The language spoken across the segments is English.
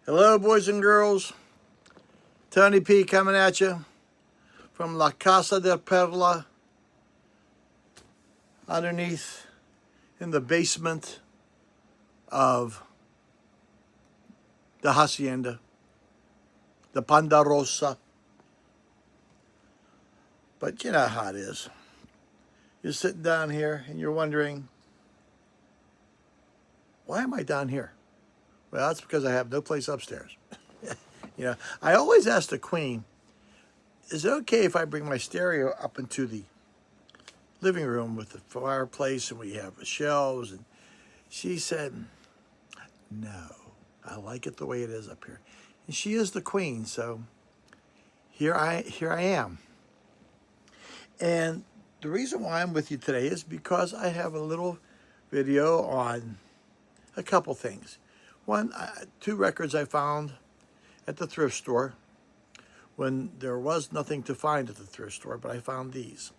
Hello, boys and girls. Tony P coming at you from La Casa de Perla, underneath in the basement of the Hacienda, the Ponderosa. But you know how it is. You're sitting down here and you're wondering, why am I down here? Well, that's because I have no place upstairs. I always ask the Queen, is it okay if I bring my stereo up into the living room with the fireplace and we have shelves? And she said, no, I like it the way it is up here. And she is the Queen, so here I am. And the reason why I'm with you today is because I have a little video on a couple things. One, 2 records I found at the thrift store when there was nothing to find at the thrift store, but I found these.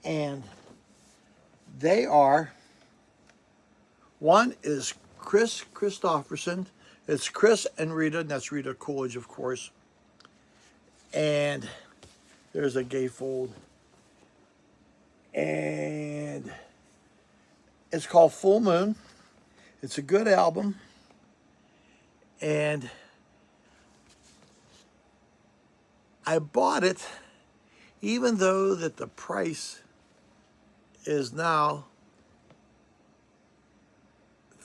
And they are, one is Kris Kristofferson. It's Chris and Rita, and that's Rita Coolidge, of course. And there's a gatefold. And it's called Full Moon. It's a good album. And I bought it even though that the price is now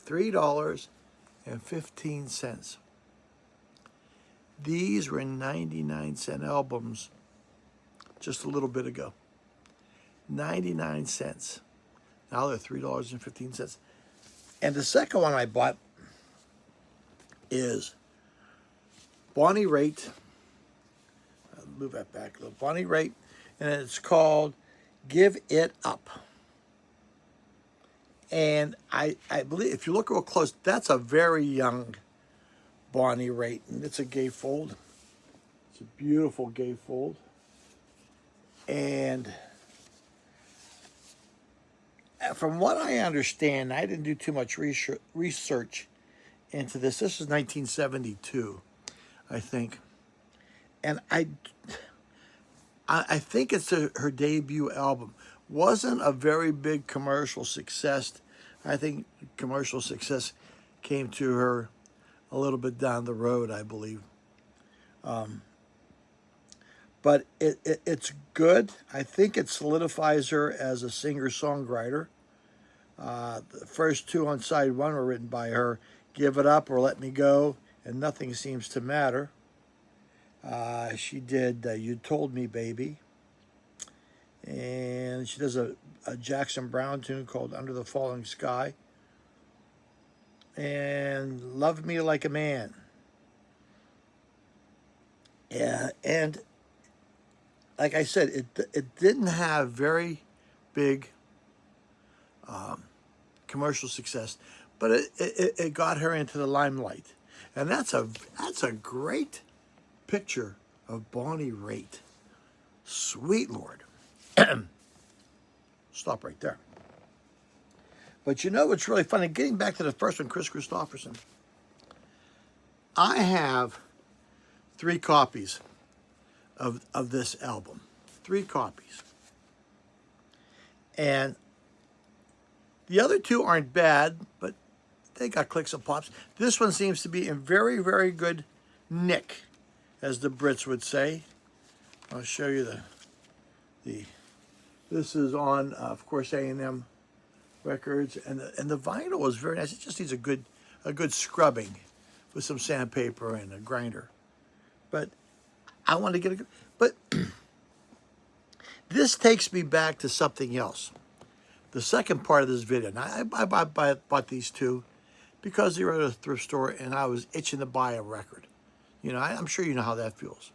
$3.15. These were 99-cent albums just a little bit ago. 99 cents. Now they're $3.15. And the second one I bought is Bonnie Raitt. I'll move that back a little. Bonnie Raitt, and it's called Give It Up. And I believe, if you look real close, that's a very young Bonnie Raitt, and it's a gatefold. It's a beautiful gatefold. And from what I understand, I didn't do too much research into this. This is 1972, I think. And I think it's her debut album. Wasn't a very big commercial success. I think commercial success came to her a little bit down the road, I believe. But it's good. I think it solidifies her as a singer-songwriter. The first 2 on side 1 were written by her. Give It Up or Let Me Go, and Nothing Seems to Matter. She did You Told Me, Baby. And she does a Jackson Browne tune called Under the Falling Sky. And Love Me Like a Man. Yeah, and like I said, it didn't have very big commercial success, but it got her into the limelight. And that's a great picture of Bonnie Raitt. Sweet Lord. Stop right there. But you know what's really funny? Getting back to the first one, Kris Kristofferson. I have 3 copies of this album. 3 copies. And the other 2 aren't bad, but they got clicks and pops. This one seems to be in very, very good nick, as the Brits would say. I'll show you the this is on, of course, A&M Records, and the vinyl is very nice. It just needs a good scrubbing with some sandpaper and a grinder. But I want to get a good. But this takes me back to something else. The second part of this video. Now, I bought these 2 because they were at a thrift store and I was itching to buy a record. I'm sure you know how that feels.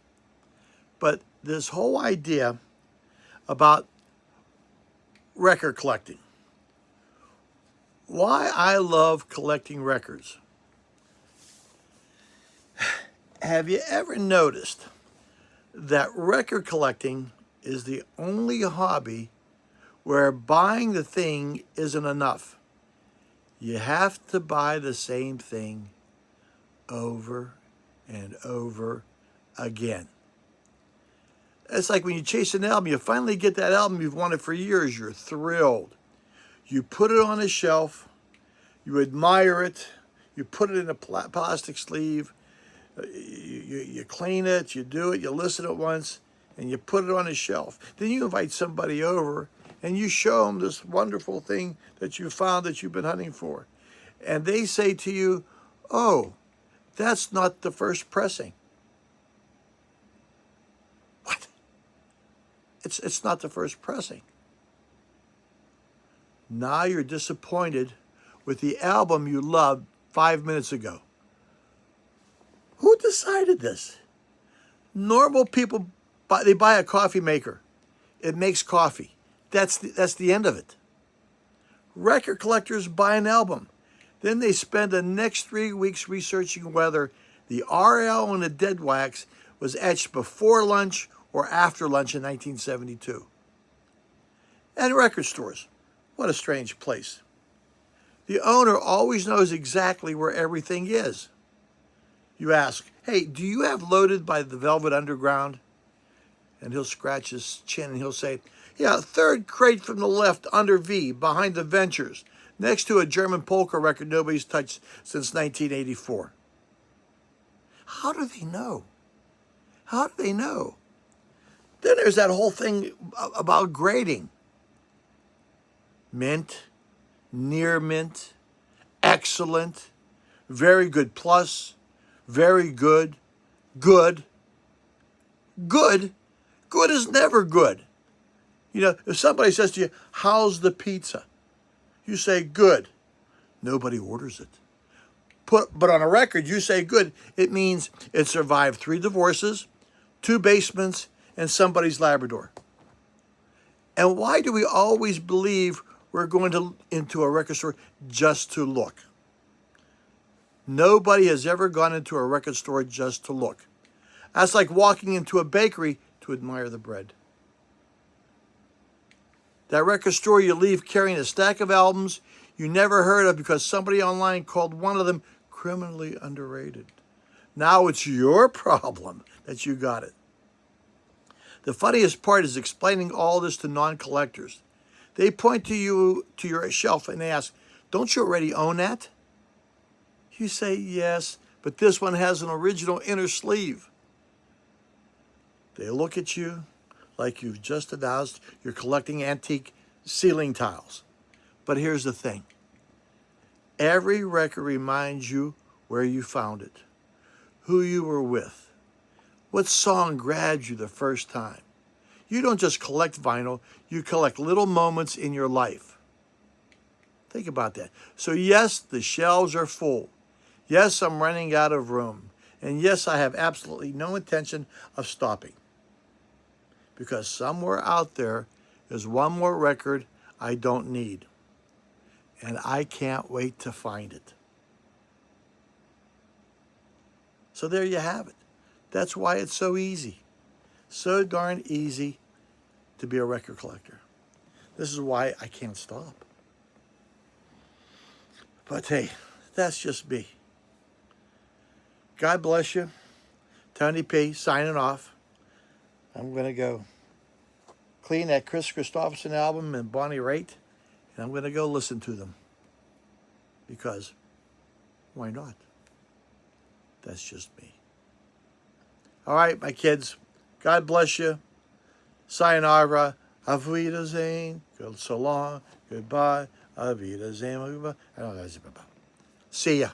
But this whole idea about record collecting. Why I love collecting records. Have you ever noticed that record collecting is the only hobby where buying the thing isn't enough? You have to buy the same thing over and over again. It's like when you chase an album, you finally get that album you've wanted for years. You're thrilled. You put it on a shelf. You admire it. You put it in a plastic sleeve. You clean it. You do it. You listen to it once. And you put it on a shelf. Then you invite somebody over and you show them this wonderful thing that you found that you've been hunting for. And they say to you, oh, that's not the first pressing. What? It's not the first pressing. Now you're disappointed with the album you loved 5 minutes ago. Who decided this? Normal people, they buy a coffee maker. It makes coffee. That's the end of it. Record collectors buy an album. Then they spend the next 3 weeks researching whether the RL on the dead wax was etched before lunch or after lunch in 1972. And record stores, what a strange place. The owner always knows exactly where everything is. You ask, hey, do you have Loaded by the Velvet Underground? And he'll scratch his chin and he'll say, yeah, third crate from the left under V, behind the Ventures, next to a German polka record nobody's touched since 1984. How do they know? How do they know? Then there's that whole thing about grading. Mint, near mint, excellent, very good plus, very good, good. Good? Good is never good. You know, if somebody says to you, how's the pizza? You say good. Nobody orders it. But on a record, you say good. It means it survived 3 divorces, 2 basements, and somebody's Labrador. And why do we always believe we're going into a record store just to look? Nobody has ever gone into a record store just to look. That's like walking into a bakery to admire the bread. That record store you leave carrying a stack of albums you never heard of because somebody online called one of them criminally underrated. Now it's your problem that you got it. The funniest part is explaining all this to non-collectors. They point to you, to your shelf, and they ask, don't you already own that? You say, yes, but this one has an original inner sleeve. They look at you like you've just announced you're collecting antique ceiling tiles. But here's the thing. Every record reminds you where you found it, who you were with, what song grabbed you the first time. You don't just collect vinyl, you collect little moments in your life. Think about that. So yes, the shelves are full. Yes, I'm running out of room. And yes, I have absolutely no intention of stopping. Because somewhere out there is one more record I don't need. And I can't wait to find it. So there you have it. That's why it's so easy. So darn easy to be a record collector. This is why I can't stop. But hey, that's just me. God bless you. Tony P. signing off. I'm going to go clean that Chris Christopherson album and Bonnie Raitt, and I'm going to go listen to them. Because why not? That's just me. All right, my kids. God bless you. Sayonara. Auf Wiedersehen. So long. Goodbye. Auf Wiedersehen. See ya.